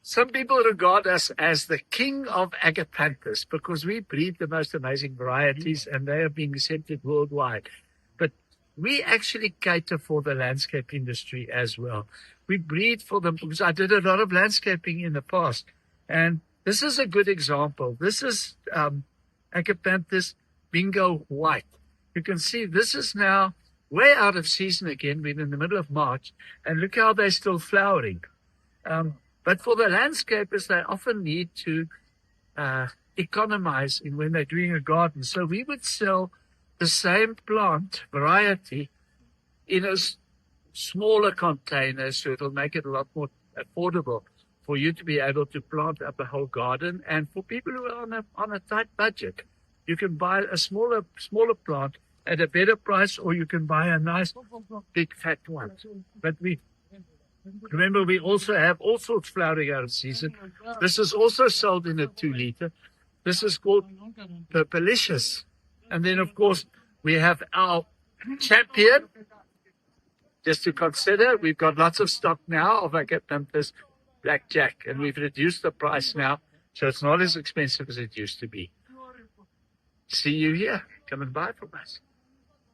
Some people regard us as the king of agapanthus because we breed the most amazing varieties and they are being accepted worldwide. But we actually cater for the landscape industry as well. We breed for them because I did a lot of landscaping in the past. And this is a good example. This is Agapanthus Bingo White. You can see this is now way out of season again. We're in the middle of March. And look how they're still flowering. But for the landscapers, they often need to economize when they're doing a garden. So we would sell the same plant variety in a smaller container, so it'll make it a lot more affordable for you to be able to plant up a whole garden. And for people who are on a tight budget, you can buy a smaller plant at a better price, or you can buy a nice big fat one. But remember, we also have all sorts flowering out of season. This is also sold in a 2-liter. This is called Purplicious. And then, of course, we have our champion. Just to consider, we've got lots of stock now of Agapanthus Blackjack, and we've reduced the price now, so it's not as expensive as it used to be. See you here. Come and buy from us.